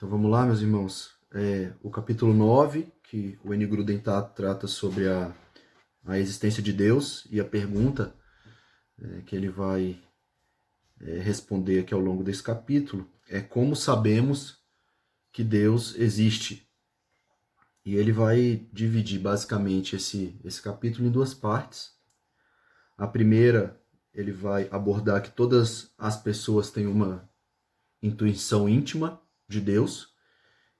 Então vamos lá, meus irmãos. O capítulo 9, que o N. Gruden trata sobre a existência de Deus, e a pergunta que ele vai responder aqui ao longo desse capítulo é como sabemos que Deus existe. E ele vai dividir basicamente esse capítulo em duas partes. A primeira, ele vai abordar que todas as pessoas têm uma intuição íntima de Deus.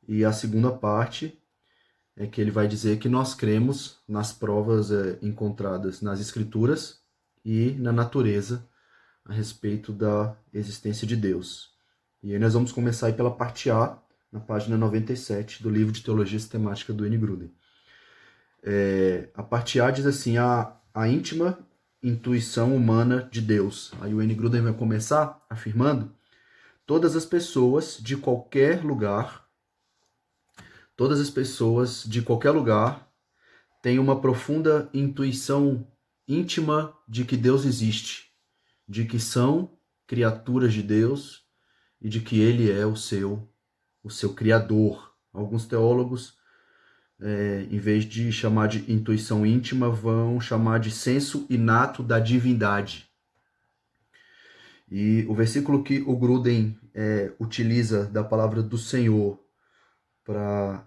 E a segunda parte é que ele vai dizer que nós cremos nas provas encontradas nas Escrituras e na natureza a respeito da existência de Deus. E aí nós vamos começar aí pela parte A, na página 97 do livro de Teologia Sistemática do N. Gruden. A parte A diz assim, a íntima intuição humana de Deus. Aí o N. Gruden vai começar afirmando: todas as pessoas de qualquer lugar têm uma profunda intuição íntima de que Deus existe, de que são criaturas de Deus e de que Ele é o seu Criador. Alguns teólogos, em vez de chamar de intuição íntima, vão chamar de senso inato da divindade. E o versículo que o Gruden utiliza da palavra do Senhor para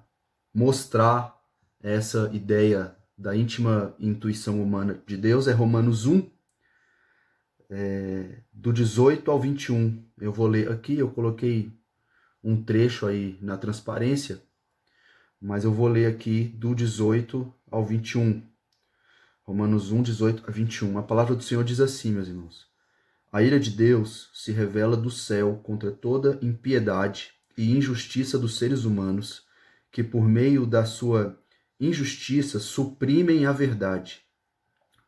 mostrar essa ideia da íntima intuição humana de Deus é Romanos 1, do 18 ao 21. Eu vou ler aqui, eu coloquei um trecho aí na transparência, mas eu vou ler aqui do 18 ao 21. Romanos 1, 18 a 21. A palavra do Senhor diz assim, meus irmãos: a ira de Deus se revela do céu contra toda impiedade e injustiça dos seres humanos, que por meio da sua injustiça suprimem a verdade.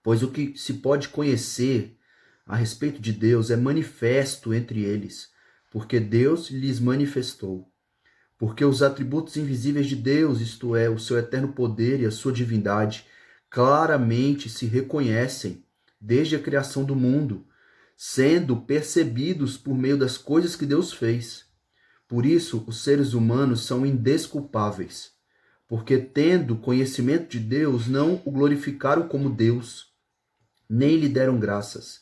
Pois o que se pode conhecer a respeito de Deus é manifesto entre eles, porque Deus lhes manifestou. Porque os atributos invisíveis de Deus, isto é, o seu eterno poder e a sua divindade, claramente se reconhecem desde a criação do mundo, sendo percebidos por meio das coisas que Deus fez. Por isso, os seres humanos são indesculpáveis, porque, tendo conhecimento de Deus, não o glorificaram como Deus, nem lhe deram graças.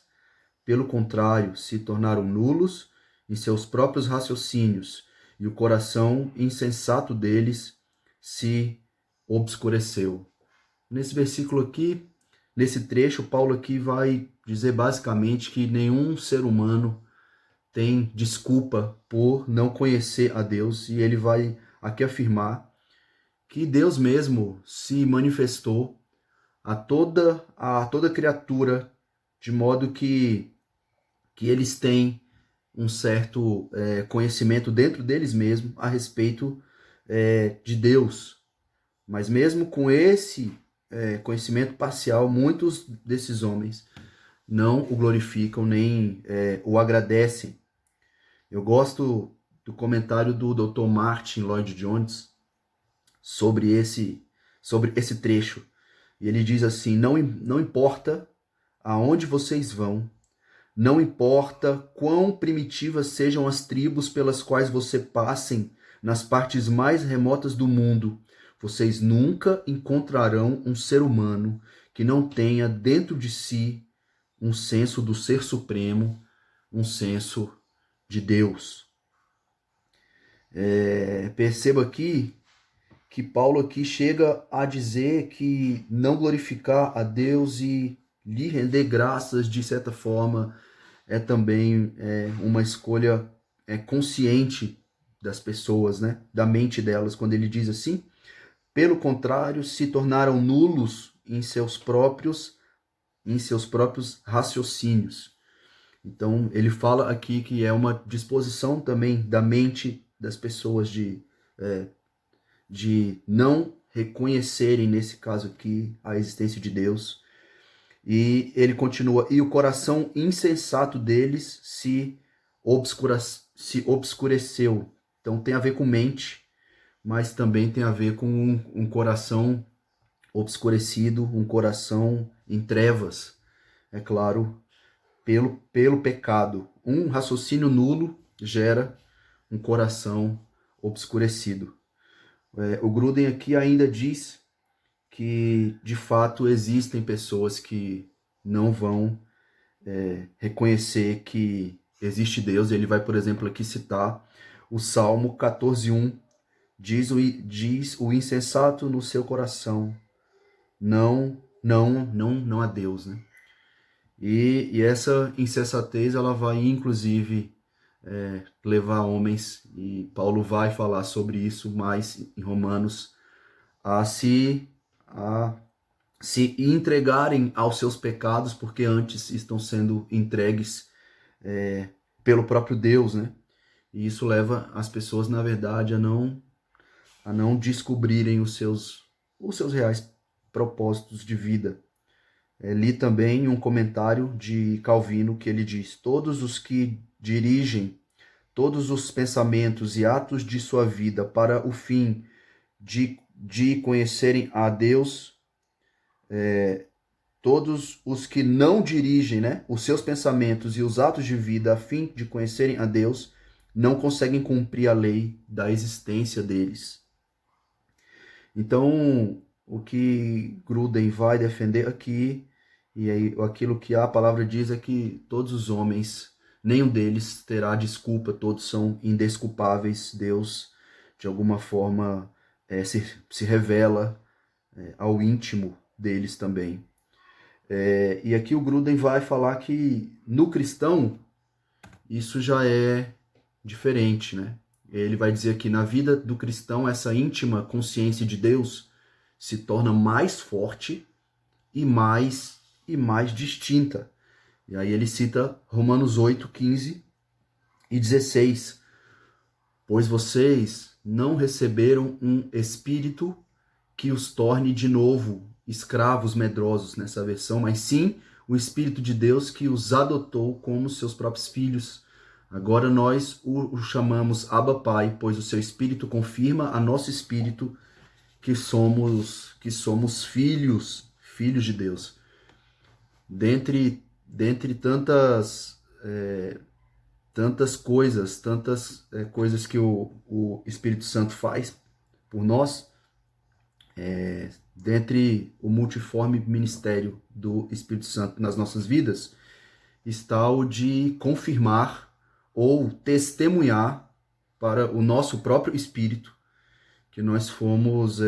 Pelo contrário, se tornaram nulos em seus próprios raciocínios, e o coração insensato deles se obscureceu. Nesse versículo aqui, nesse trecho, Paulo aqui vai dizer basicamente que nenhum ser humano tem desculpa por não conhecer a Deus, e ele vai aqui afirmar que Deus mesmo se manifestou a toda criatura, de modo que eles têm um certo conhecimento dentro deles mesmos a respeito de Deus. Mas mesmo com esse conhecimento parcial, muitos desses homens não o glorificam nem o agradecem. Eu gosto do comentário do Dr. Martin Lloyd Jones sobre esse trecho. E ele diz assim: não importa aonde vocês vão, não importa quão primitivas sejam as tribos pelas quais você passem nas partes mais remotas do mundo, vocês nunca encontrarão um ser humano que não tenha dentro de si um senso do Ser Supremo, um senso de Deus. Perceba aqui que Paulo aqui chega a dizer que não glorificar a Deus e lhe render graças, de certa forma, é também uma escolha consciente das pessoas, né? Da mente delas, quando ele diz assim: pelo contrário, se tornaram nulos em seus próprios raciocínios. Então, ele fala aqui que é uma disposição também da mente das pessoas de não reconhecerem, nesse caso aqui, a existência de Deus. E ele continua: e o coração insensato deles se obscureceu. Então tem a ver com mente, mas também tem a ver com um coração obscurecido, um coração em trevas, é claro, pelo pecado. Um raciocínio nulo gera um coração obscurecido. O Gruden aqui ainda diz que, de fato, existem pessoas que não vão reconhecer que existe Deus. Ele vai, por exemplo, aqui citar o Salmo 14:1. Diz o insensato no seu coração, não a Deus, né? E essa insensatez, ela vai, inclusive, levar homens, e Paulo vai falar sobre isso mais em Romanos, a se entregarem aos seus pecados, porque antes estão sendo entregues pelo próprio Deus, né? E isso leva as pessoas, na verdade, a não descobrirem os seus reais propósitos de vida. Li também um comentário de Calvino que ele diz: todos os que dirigem todos os pensamentos e atos de sua vida para o fim de conhecerem a Deus, todos os que não dirigem, né, os seus pensamentos e os atos de vida a fim de conhecerem a Deus, não conseguem cumprir a lei da existência deles. Então, o que Gruden vai defender aqui, e aí aquilo que a palavra diz é que todos os homens, nenhum deles terá desculpa, todos são indesculpáveis. Deus, de alguma forma, se revela ao íntimo deles também. E aqui o Gruden vai falar que no cristão isso já é diferente, né? Ele vai dizer que na vida do cristão essa íntima consciência de Deus se torna mais forte e mais distinta. E aí ele cita Romanos 8, 15 e 16. Pois vocês não receberam um espírito que os torne de novo escravos medrosos nessa versão, mas sim o Espírito de Deus que os adotou como seus próprios filhos. Agora nós o chamamos Abba Pai, pois o seu Espírito confirma a nosso Espírito que somos filhos de Deus. Dentre tantas coisas que o Espírito Santo faz por nós, dentre o multiforme ministério do Espírito Santo nas nossas vidas, está o de confirmar ou testemunhar para o nosso próprio espírito que nós fomos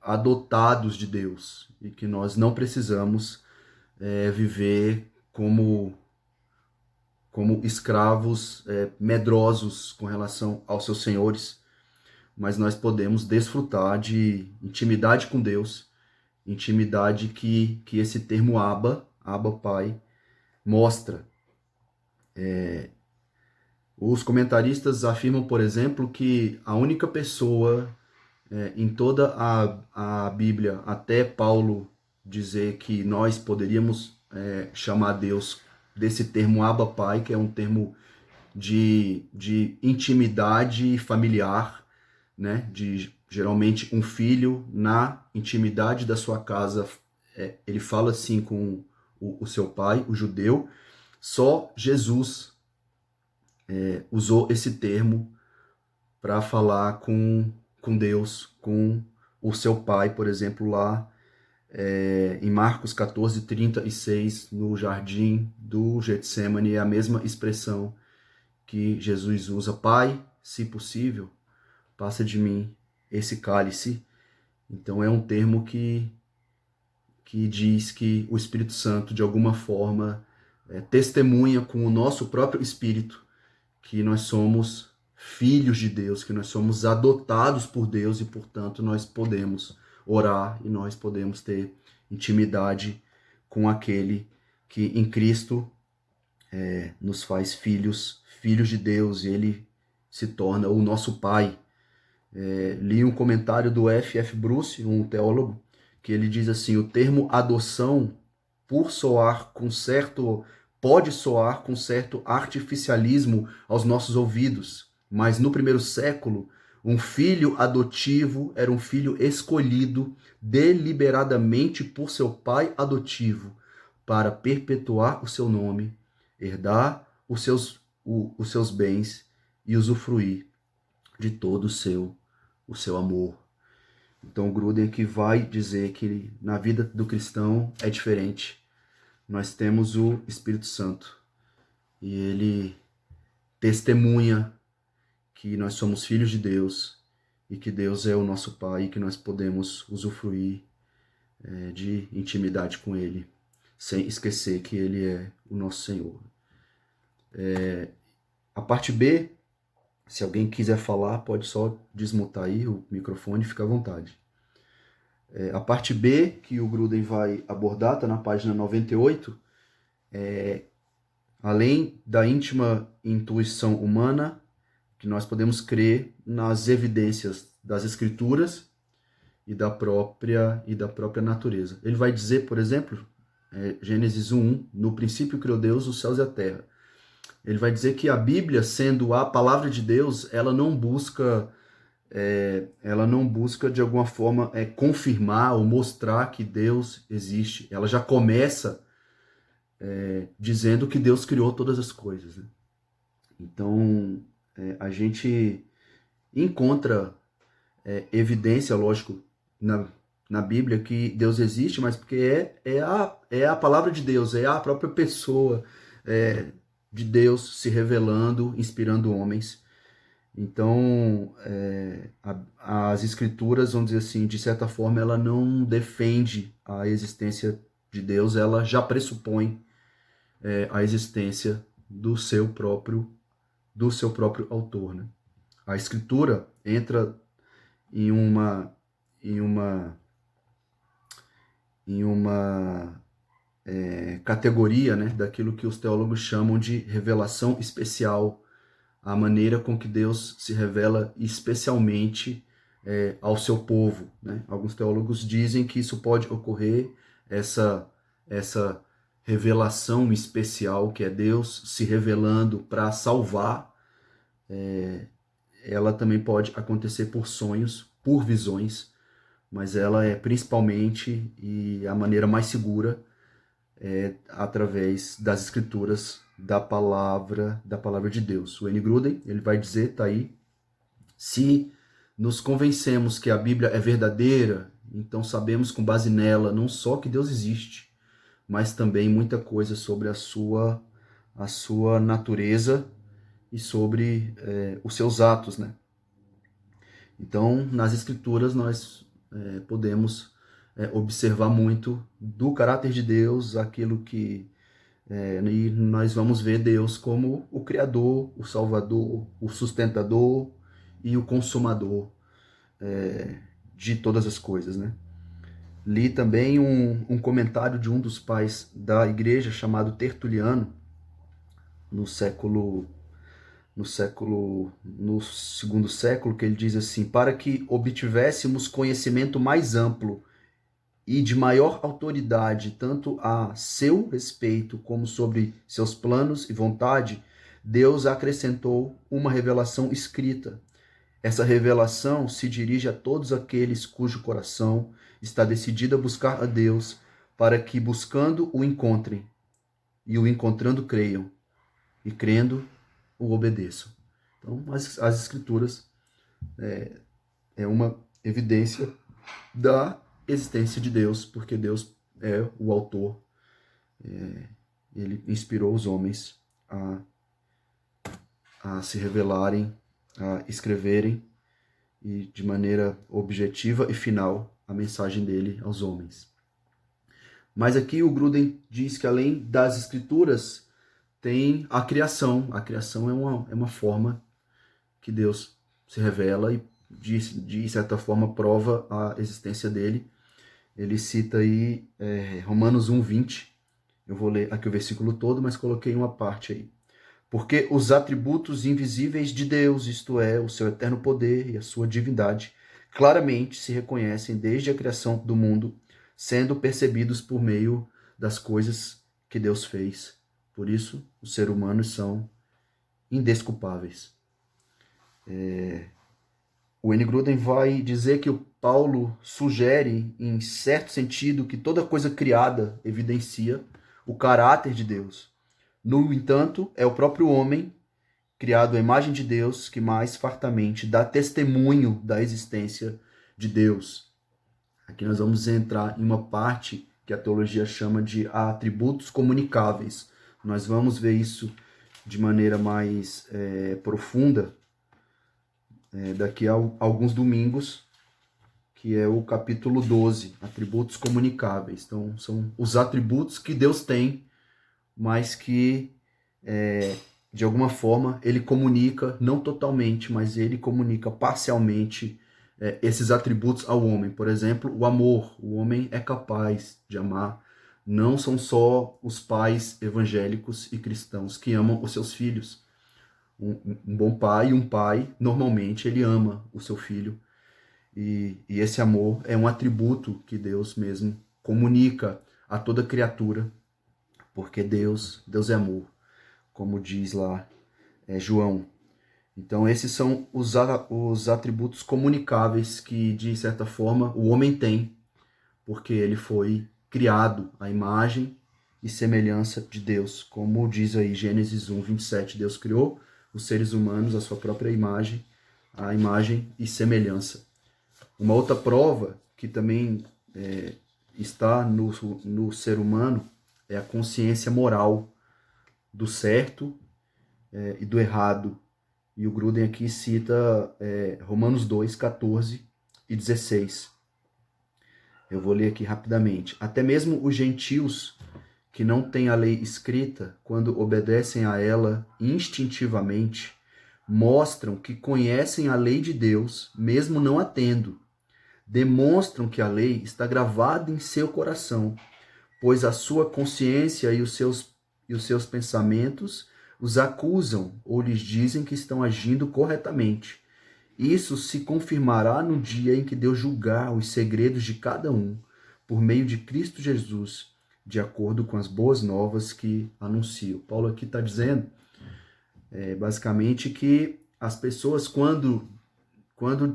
adotados de Deus e que nós não precisamos viver como escravos medrosos com relação aos seus senhores, mas nós podemos desfrutar de intimidade com Deus, intimidade que esse termo Abba Pai, mostra. Os comentaristas afirmam, por exemplo, que a única pessoa em toda a Bíblia, até Paulo dizer que nós poderíamos chamar Deus desse termo Abba Pai, que é um termo de intimidade familiar, né? De geralmente um filho na intimidade da sua casa, ele fala assim com o seu pai, o judeu. Só Jesus usou esse termo para falar com Deus, com o seu pai, por exemplo, lá em Marcos 14, 36, no jardim do Getsemane, é a mesma expressão que Jesus usa: Pai, se possível, passa de mim esse cálice. Então é um termo que diz que o Espírito Santo, de alguma forma, testemunha com o nosso próprio espírito que nós somos filhos de Deus, que nós somos adotados por Deus e, portanto, nós podemos orar e nós podemos ter intimidade com aquele que em Cristo nos faz filhos de Deus, e ele se torna o nosso Pai. Li um comentário do F.F. Bruce, um teólogo, que ele diz assim: o termo adoção pode soar com certo artificialismo aos nossos ouvidos, mas no primeiro século, um filho adotivo era um filho escolhido deliberadamente por seu pai adotivo para perpetuar o seu nome, herdar os seus bens e usufruir de todo o seu amor. Então o Gruden aqui vai dizer que na vida do cristão é diferente. Nós temos o Espírito Santo e ele testemunha que nós somos filhos de Deus e que Deus é o nosso Pai e que nós podemos usufruir de intimidade com Ele, sem esquecer que Ele é o nosso Senhor. A parte B, se alguém quiser falar, pode só desmutar aí o microfone, fica à vontade. A parte B, que o Gruden vai abordar, está na página 98, além da íntima intuição humana, que nós podemos crer nas evidências das Escrituras e da própria natureza. Ele vai dizer, por exemplo, Gênesis 1:1, no princípio criou Deus os céus e a terra. Ele vai dizer que a Bíblia, sendo a palavra de Deus, ela não busca de alguma forma confirmar ou mostrar que Deus existe. Ela já começa dizendo que Deus criou todas as coisas, né? Então, a gente encontra evidência, lógico, na Bíblia que Deus existe, mas porque é a palavra de Deus, é a própria pessoa de Deus se revelando, inspirando homens. Então, as Escrituras, vamos dizer assim, de certa forma, ela não defende a existência de Deus, ela já pressupõe a existência do seu próprio autor, né? A Escritura entra em uma categoria, né, daquilo que os teólogos chamam de revelação especial, a maneira com que Deus se revela especialmente ao seu povo, né? Alguns teólogos dizem que isso pode ocorrer, essa revelação especial, que é Deus se revelando para salvar, ela também pode acontecer por sonhos, por visões, mas ela é principalmente e a maneira mais segura através das Escrituras, da palavra de Deus. O N. Gruden, ele vai dizer, tá aí, se nos convencemos que a Bíblia é verdadeira, então sabemos com base nela não só que Deus existe, mas também muita coisa sobre a sua natureza e sobre os seus atos, né? Então, nas Escrituras nós podemos observar muito do caráter de Deus, aquilo que e nós vamos ver Deus como o Criador, o Salvador, o sustentador e o consumador de todas as coisas, né? Li também um comentário de um dos pais da igreja chamado Tertuliano, no segundo século, que ele diz assim: para que obtivéssemos conhecimento mais amplo e de maior autoridade, tanto a seu respeito como sobre seus planos e vontade, Deus acrescentou uma revelação escrita. Essa revelação se dirige a todos aqueles cujo coração está decidido a buscar a Deus, para que, buscando, o encontrem, e o encontrando, creiam, e crendo, o obedeçam. Então, as Escrituras é uma evidência da existência de Deus, porque Deus é o autor. Ele inspirou os homens a se revelarem, a escreverem e de maneira objetiva e final a mensagem dele aos homens. Mas aqui o Gruden diz que além das Escrituras tem a criação. A criação é uma forma que Deus se revela e de certa forma prova a existência dele. Ele cita aí Romanos 1:20. Eu vou ler aqui o versículo todo, mas coloquei uma parte aí. Porque os atributos invisíveis de Deus, isto é, o seu eterno poder e a sua divindade, claramente se reconhecem desde a criação do mundo, sendo percebidos por meio das coisas que Deus fez. Por isso, os seres humanos são indesculpáveis. O N. Gruden vai dizer que o Paulo sugere, em certo sentido, que toda coisa criada evidencia o caráter de Deus. No entanto, é o próprio homem criado à imagem de Deus, que mais fartamente dá testemunho da existência de Deus. Aqui nós vamos entrar em uma parte que a teologia chama de atributos comunicáveis. Nós vamos ver isso de maneira mais profunda daqui a alguns domingos, que é o capítulo 12, atributos comunicáveis. Então, são os atributos que Deus tem, mas que, de alguma forma, ele comunica, não totalmente, mas ele comunica parcialmente esses atributos ao homem. Por exemplo, o amor. O homem é capaz de amar. Não são só os pais evangélicos e cristãos que amam os seus filhos. Um bom pai, normalmente, ele ama o seu filho. E esse amor é um atributo que Deus mesmo comunica a toda criatura, porque Deus é amor, como diz lá João. Então esses são os atributos comunicáveis que, de certa forma, o homem tem, porque ele foi criado à imagem e semelhança de Deus. Como diz aí Gênesis 1, 27, Deus criou os seres humanos à sua própria imagem, a imagem e semelhança. Uma outra prova que também está no ser humano é a consciência moral do certo e do errado. E o Gruden aqui cita Romanos 2, 14 e 16. Eu vou ler aqui rapidamente. Até mesmo os gentios que não têm a lei escrita, quando obedecem a ela instintivamente, mostram que conhecem a lei de Deus, mesmo não a tendo. Demonstram que a lei está gravada em seu coração, pois a sua consciência e os seus pensamentos os acusam ou lhes dizem que estão agindo corretamente. Isso se confirmará no dia em que Deus julgar os segredos de cada um, por meio de Cristo Jesus, de acordo com as boas novas que anuncio. Paulo aqui está dizendo, basicamente, que as pessoas, quando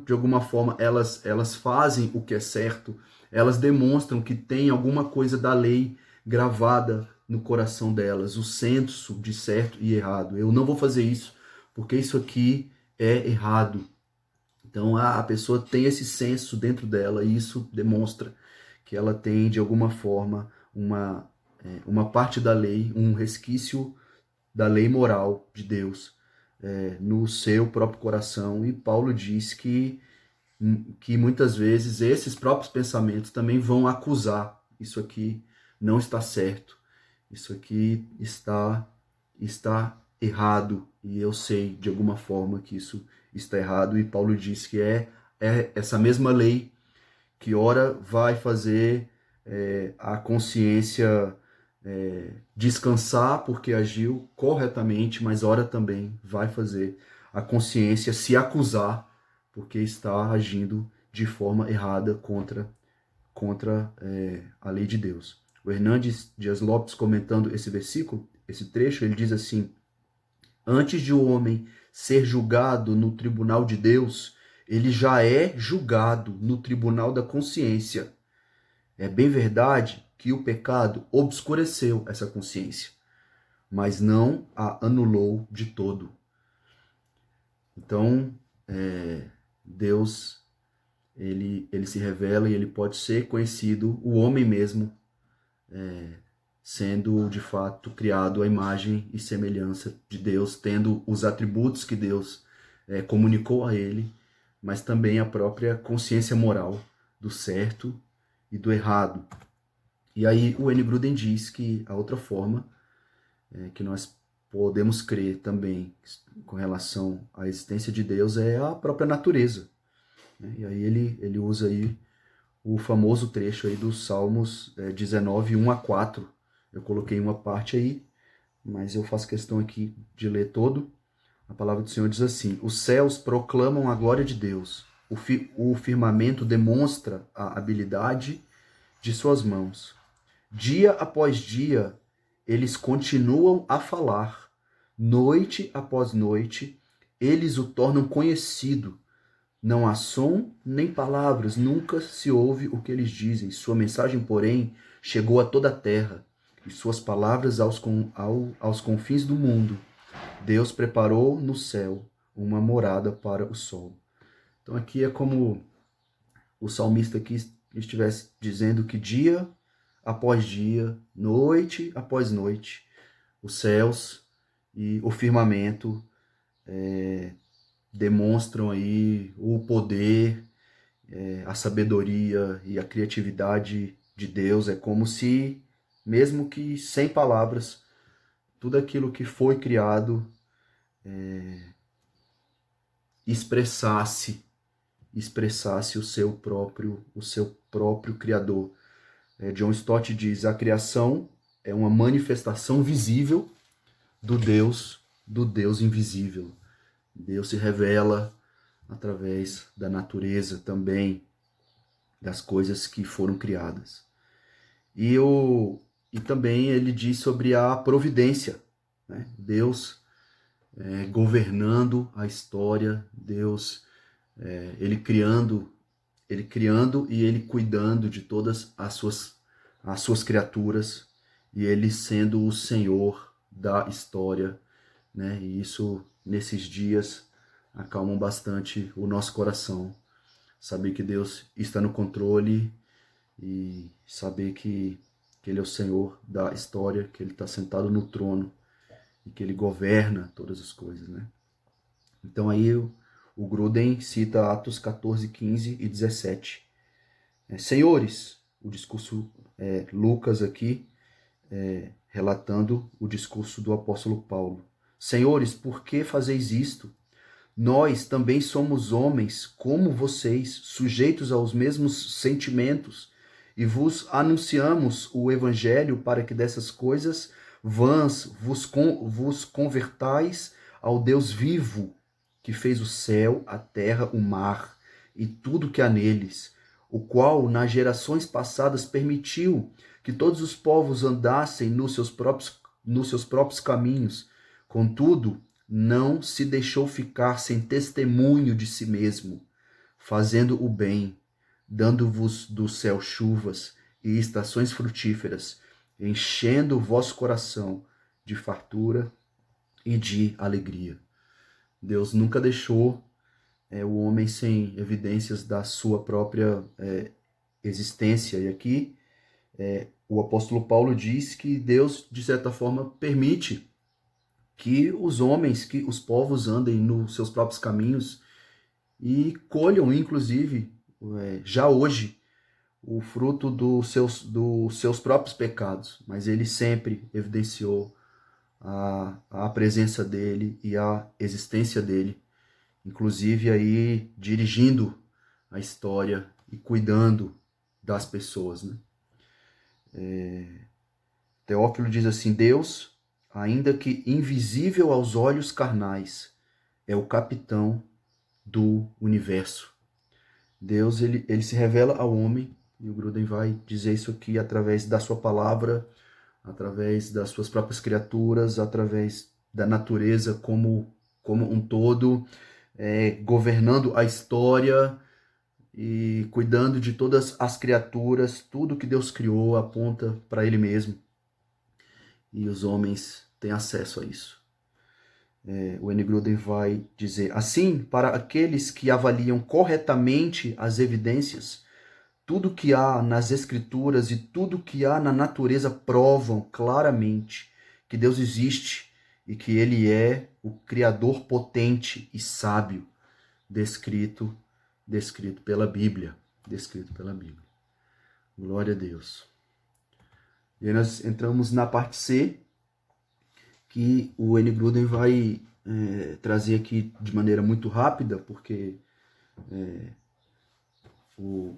de alguma forma elas fazem o que é certo, elas demonstram que tem alguma coisa da lei gravada no coração delas, o senso de certo e errado. Eu não vou fazer isso, porque isso aqui é errado. Então a pessoa tem esse senso dentro dela e isso demonstra que ela tem, de alguma forma, uma parte da lei, um resquício da lei moral de Deus no seu próprio coração. E Paulo diz que muitas vezes esses próprios pensamentos também vão acusar: isso aqui não está certo, isso aqui está errado, e eu sei de alguma forma que isso está errado. E Paulo diz que é essa mesma lei que ora vai fazer a consciência descansar porque agiu corretamente, mas ora também vai fazer a consciência se acusar porque está agindo de forma errada contra a lei de Deus. O Hernandes Dias Lopes, comentando esse versículo, esse trecho, ele diz assim: antes de o homem ser julgado no tribunal de Deus, ele já é julgado no tribunal da consciência. É bem verdade que o pecado obscureceu essa consciência, mas não a anulou de todo. Então, Deus, ele se revela e ele pode ser conhecido, o homem mesmo, sendo de fato criado à imagem e semelhança de Deus, tendo os atributos que Deus comunicou a ele, mas também a própria consciência moral do certo e do errado. E aí o N. Gruden diz que a outra forma que nós podemos crer também com relação à existência de Deus é a própria natureza. E aí ele usa aí o famoso trecho aí dos Salmos 19, 1 a 4. Eu coloquei uma parte aí, mas eu faço questão aqui de ler todo. A palavra do Senhor diz assim: os céus proclamam a glória de Deus, o firmamento demonstra a habilidade de suas mãos. Dia após dia, eles continuam a falar. Noite após noite, eles o tornam conhecido. Não há som nem palavras, nunca se ouve o que eles dizem. Sua mensagem, porém, chegou a toda a terra, e suas palavras aos confins do mundo. Deus preparou no céu uma morada para o sol. Então aqui é como o salmista aqui estivesse dizendo que dia após dia, noite após noite, os céus e o firmamento demonstram aí o poder, a sabedoria e a criatividade de Deus. É como se, mesmo que sem palavras, tudo aquilo que foi criado expressasse o seu próprio Criador. John Stott diz: a criação é uma manifestação visível do Deus invisível. Deus se revela através da natureza também, das coisas que foram criadas. E também ele diz sobre a providência, né? Deus governando a história, Deus ele criando e ele cuidando de todas as suas criaturas, e ele sendo o Senhor da história, né? E isso, nesses dias, acalma bastante o nosso coração. Saber que Deus está no controle e saber que Ele é o Senhor da história, que Ele está sentado no trono e que Ele governa todas as coisas, né? Então aí o Gruden cita Atos 14, 15 e 17. Senhores, o discurso Lucas aqui, relatando o discurso do apóstolo Paulo. Senhores, por que fazeis isto? Nós também somos homens como vocês, sujeitos aos mesmos sentimentos, e vos anunciamos o evangelho para que dessas coisas vãs vos convertais ao Deus vivo, que fez o céu, a terra, o mar e tudo que há neles, o qual nas gerações passadas permitiu que todos os povos andassem nos seus próprios caminhos. Contudo, não se deixou ficar sem testemunho de si mesmo, fazendo o bem, dando-vos do céu chuvas e estações frutíferas, enchendo o vosso coração de fartura e de alegria. Deus nunca deixou o homem sem evidências da sua própria existência. E aqui o apóstolo Paulo diz que Deus, de certa forma, permite que os homens, que os povos andem nos seus próprios caminhos e colham, inclusive, já hoje, o fruto dos seus próprios pecados. Mas ele sempre evidenciou a presença dele e a existência dele, inclusive aí dirigindo a história e cuidando das pessoas, né? Teófilo diz assim: Deus, ainda que invisível aos olhos carnais, é o capitão do universo. Deus, ele se revela ao homem, e o Gruden vai dizer isso aqui através da sua palavra, através das suas próprias criaturas, através da natureza como um todo, governando a história e cuidando de todas as criaturas. Tudo que Deus criou aponta para Ele mesmo. E os homens têm acesso a isso. O N. Gruden vai dizer: assim, para aqueles que avaliam corretamente as evidências, tudo que há nas Escrituras e tudo que há na natureza provam claramente que Deus existe e que Ele é o Criador potente e sábio, descrito pela Bíblia. Glória a Deus. E aí nós entramos na parte C, que o N. Gruden vai trazer aqui de maneira muito rápida, porque o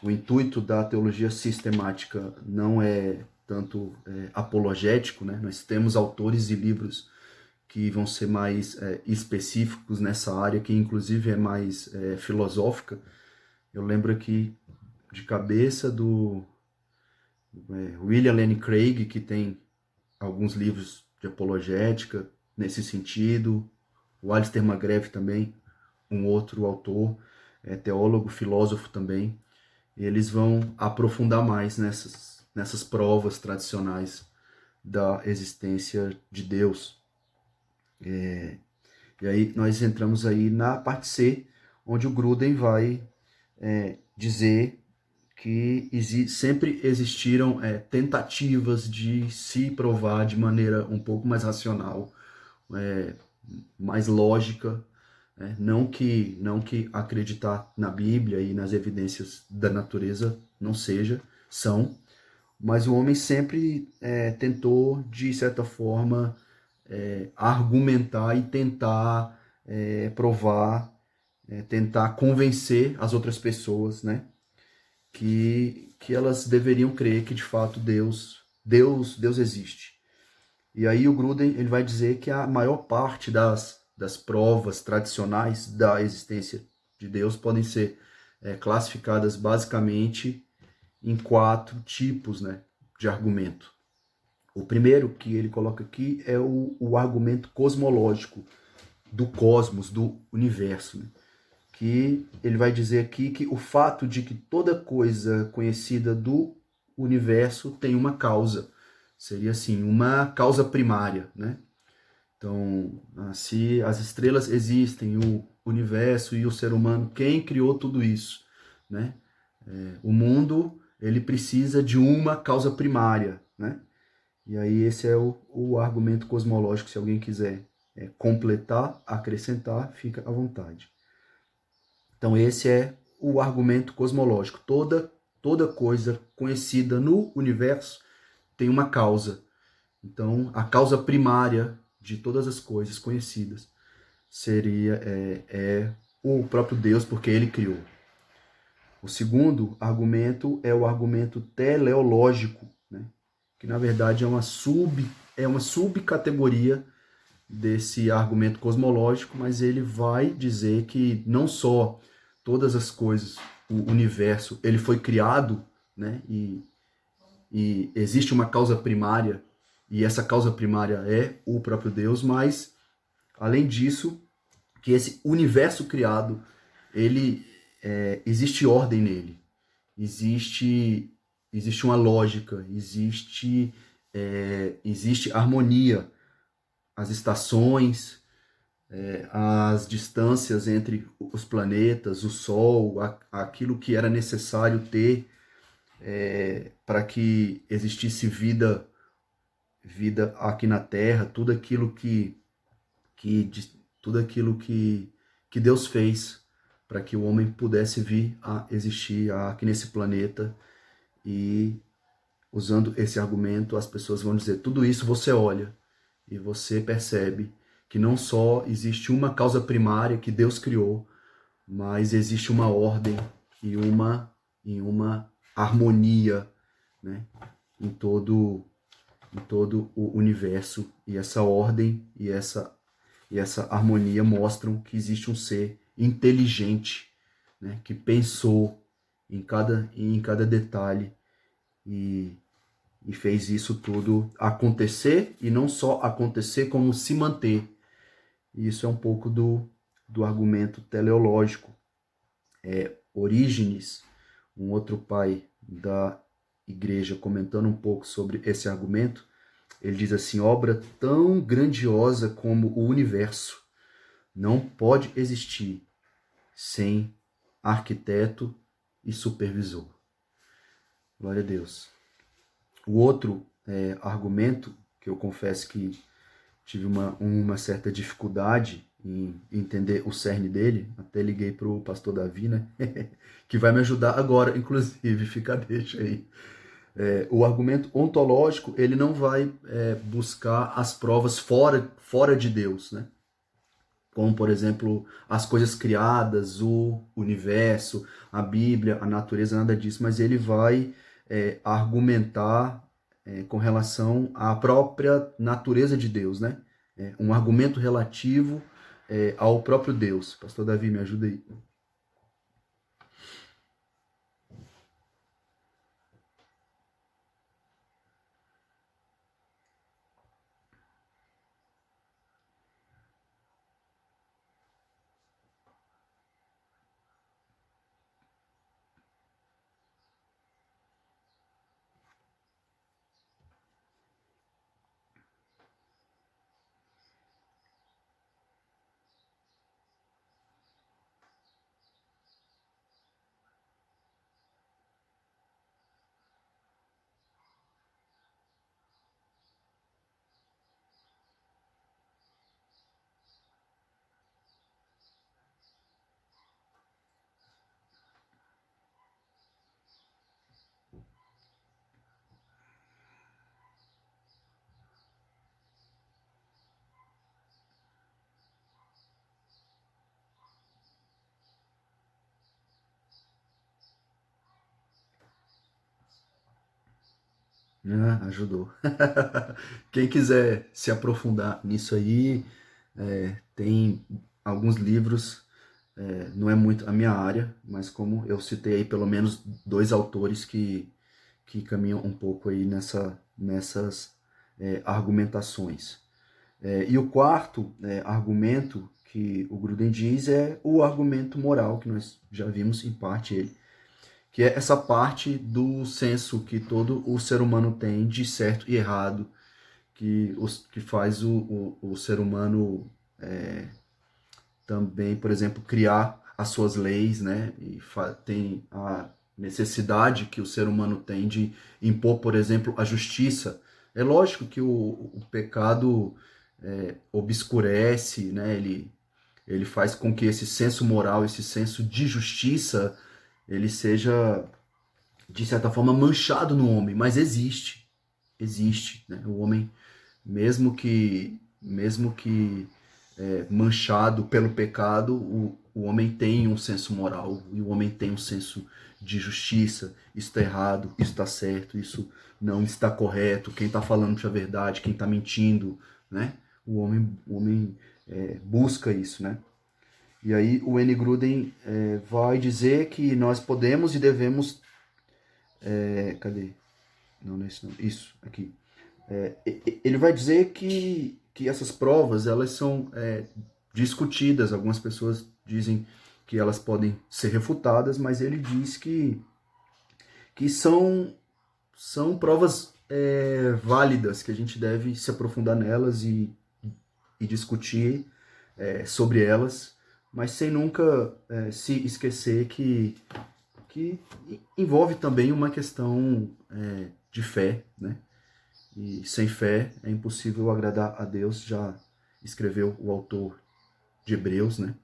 intuito da teologia sistemática não é tanto apologético, né? Nós temos autores e livros que vão ser mais específicos nessa área, que inclusive é mais filosófica. Eu lembro aqui de cabeça do William Lane Craig, que tem alguns livros de apologética nesse sentido. O Alistair McGrath também, um outro autor, teólogo, filósofo também. Eles vão aprofundar mais nessas provas tradicionais da existência de Deus. E aí nós entramos aí na parte C, onde o Gruden vai dizer que sempre existiram tentativas de se provar de maneira um pouco mais racional, mais lógica, não que acreditar na Bíblia e nas evidências da natureza não são, mas o homem sempre tentou, de certa forma, argumentar e tentar provar, tentar convencer as outras pessoas, né, que elas deveriam crer que de fato Deus existe. E aí o Gruden ele vai dizer que a maior parte das provas tradicionais da existência de Deus podem ser classificadas basicamente em 4 tipos, né, de argumento. O primeiro que ele coloca aqui é o argumento cosmológico do cosmos, do universo, né? Que ele vai dizer aqui que o fato de que toda coisa conhecida do universo tem uma causa, seria assim, uma causa primária, né? Então, se as estrelas existem, o universo e o ser humano, quem criou tudo isso, né? O mundo, ele precisa de uma causa primária, né? E aí esse é o argumento cosmológico, se alguém quiser completar, acrescentar, fica à vontade. Então esse é o argumento cosmológico. Toda coisa conhecida no universo tem uma causa. Então a causa primária de todas as coisas conhecidas seria o próprio Deus, porque ele criou. O segundo argumento é o argumento teleológico, né? Que na verdade é uma subcategoria desse argumento cosmológico, mas ele vai dizer que não só todas as coisas, o universo, ele foi criado, né? E existe uma causa primária, e essa causa primária é o próprio Deus, mas além disso, que esse universo criado, ele existe ordem nele, existe uma lógica, existe harmonia, as estações, as distâncias entre os planetas, o Sol, aquilo que era necessário ter para que existisse vida aqui na Terra, que tudo aquilo que Deus fez para que o homem pudesse vir a existir aqui nesse planeta. E usando esse argumento, as pessoas vão dizer, tudo isso você olha e você percebe que não só existe uma causa primária que Deus criou, mas existe uma ordem e uma harmonia, né, em todo o universo. E essa ordem e essa harmonia mostram que existe um ser inteligente, né, que pensou em cada detalhe e fez isso tudo acontecer, e não só acontecer, como se manter. E isso é um pouco do argumento teleológico. Orígenes, um outro pai da igreja, comentando um pouco sobre esse argumento, ele diz assim: obra tão grandiosa como o universo não pode existir sem arquiteto e supervisor. Glória a Deus. O outro argumento, que eu confesso que tive uma certa dificuldade em entender o cerne dele, até liguei para o pastor Davi, né? Que vai me ajudar agora, inclusive, fica deixa aí. O argumento ontológico, ele não vai buscar as provas fora de Deus, né? Como, por exemplo, as coisas criadas, o universo, a Bíblia, a natureza, nada disso, mas ele vai argumentar com relação à própria natureza de Deus, né? Um argumento relativo ao próprio Deus. Pastor Davi, me ajuda aí. Ah, ajudou. Quem quiser se aprofundar nisso aí, tem alguns livros, não é muito a minha área, mas como eu citei aí pelo menos dois autores que caminham um pouco aí nessas argumentações. E o quarto argumento que o Gruden diz é o argumento moral, que nós já vimos em parte ele, que é essa parte do senso que todo o ser humano tem de certo e errado, que faz o ser humano também, por exemplo, criar as suas leis, né? E tem a necessidade que o ser humano tem de impor, por exemplo, a justiça. É lógico que o pecado obscurece, né? Ele faz com que esse senso moral, esse senso de justiça, ele seja, de certa forma, manchado no homem, mas existe, né? O homem, mesmo que manchado pelo pecado, o homem tem um senso moral, e o homem tem um senso de justiça. Isso está errado, isso está certo, isso não está correto, quem está falando a verdade, quem está mentindo, né? O homem busca isso, né? E aí o N. Gruden vai dizer que nós podemos e devemos... cadê? Não, não é isso não. Isso, aqui. Ele vai dizer que essas provas, elas são discutidas. Algumas pessoas dizem que elas podem ser refutadas, mas ele diz que são provas válidas, que a gente deve se aprofundar nelas e discutir sobre elas, mas sem nunca se esquecer que envolve também uma questão de fé, né? E sem fé é impossível agradar a Deus, já escreveu o autor de Hebreus, né?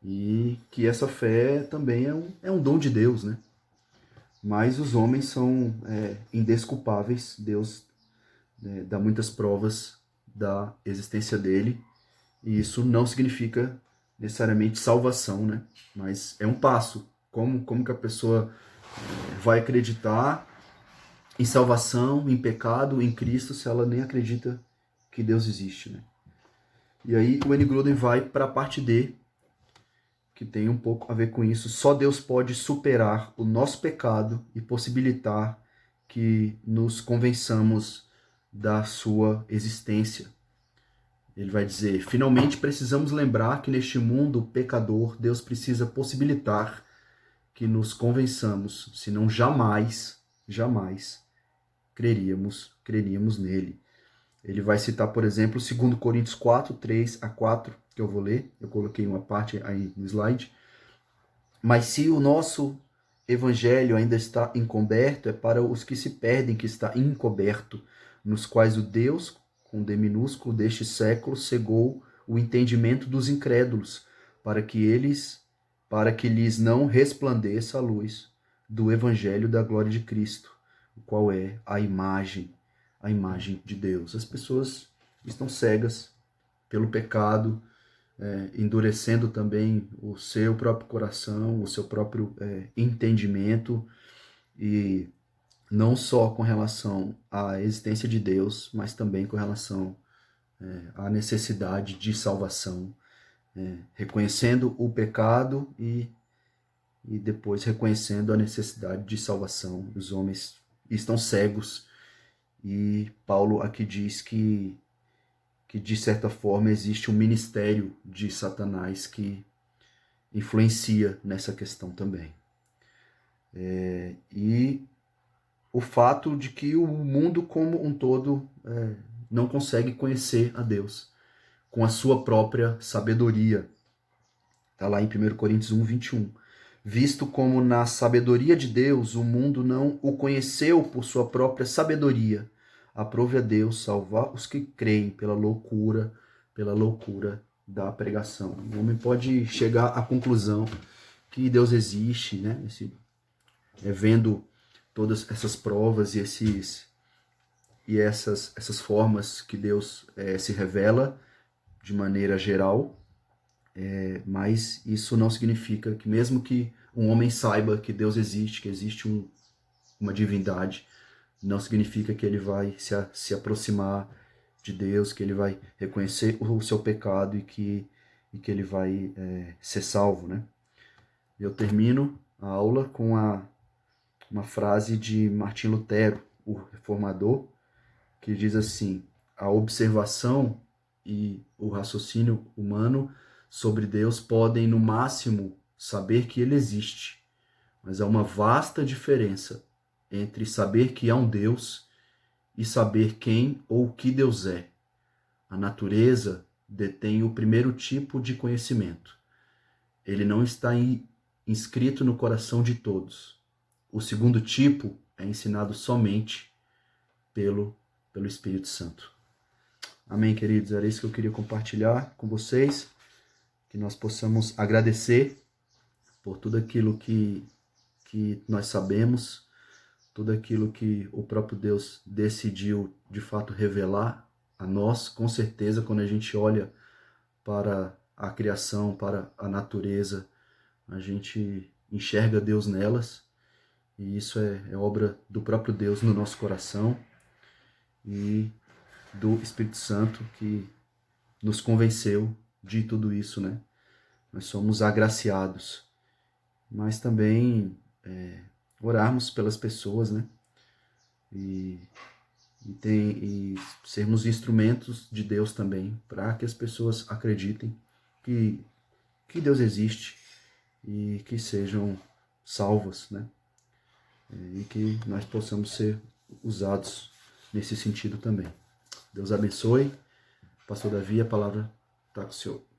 E que essa fé também é um dom de Deus, né? Mas os homens são indesculpáveis. Deus dá muitas provas da existência dele, e isso não significa necessariamente salvação, né? Mas é um passo. Como que a pessoa vai acreditar em salvação, em pecado, em Cristo, se ela nem acredita que Deus existe, né? E aí o N. Gruden vai para a parte D, que tem um pouco a ver com isso. Só Deus pode superar o nosso pecado e possibilitar que nos convençamos da sua existência. Ele vai dizer: finalmente precisamos lembrar que neste mundo pecador, Deus precisa possibilitar que nos convençamos, senão jamais creríamos nele. Ele vai citar, por exemplo, 2 Coríntios 4, 3 a 4, que eu vou ler. Eu coloquei uma parte aí no slide. Mas se o nosso evangelho ainda está encoberto, é para os que se perdem que está encoberto, nos quais o Deus, com D minúsculo, deste século, cegou o entendimento dos incrédulos, para que lhes não resplandeça a luz do evangelho da glória de Cristo, o qual é a imagem de Deus. As pessoas estão cegas pelo pecado, endurecendo também o seu próprio coração, o seu próprio entendimento, e não só com relação à existência de Deus, mas também com relação à necessidade de salvação, reconhecendo o pecado e depois reconhecendo a necessidade de salvação. Os homens estão cegos, e Paulo aqui diz que de certa forma existe um ministério de Satanás que influencia nessa questão também. E o fato de que o mundo como um todo não consegue conhecer a Deus com a sua própria sabedoria. Está lá em 1 Coríntios 1, 21. Visto como na sabedoria de Deus o mundo não o conheceu por sua própria sabedoria, aprove a Deus salvar os que creem pela loucura da pregação. O homem pode chegar à conclusão que Deus existe, né? Vendo todas essas provas e essas formas que Deus se revela de maneira geral, mas isso não significa que, mesmo que um homem saiba que Deus existe, que existe uma divindade, não significa que ele vai se aproximar de Deus, que ele vai reconhecer o seu pecado e que ele vai ser salvo, né? Eu termino a aula com uma frase de Martim Lutero, o reformador, que diz assim: a observação e o raciocínio humano sobre Deus podem, no máximo, saber que ele existe, mas há uma vasta diferença entre saber que há um Deus e saber quem ou o que Deus é. A natureza detém o primeiro tipo de conhecimento. Ele não está inscrito no coração de todos. O segundo tipo é ensinado somente pelo Espírito Santo. Amém, queridos? Era isso que eu queria compartilhar com vocês, que nós possamos agradecer por tudo aquilo que nós sabemos, tudo aquilo que o próprio Deus decidiu de fato revelar a nós. Com certeza, quando a gente olha para a criação, para a natureza, a gente enxerga Deus nelas, e isso é obra do próprio Deus no nosso coração e do Espírito Santo que nos convenceu de tudo isso, né? Nós somos agraciados, mas também orarmos pelas pessoas, né? E sermos instrumentos de Deus também, para que as pessoas acreditem que Deus existe e que sejam salvas, né? E que nós possamos ser usados nesse sentido também. Deus abençoe. Pastor Davi, a palavra está com o senhor.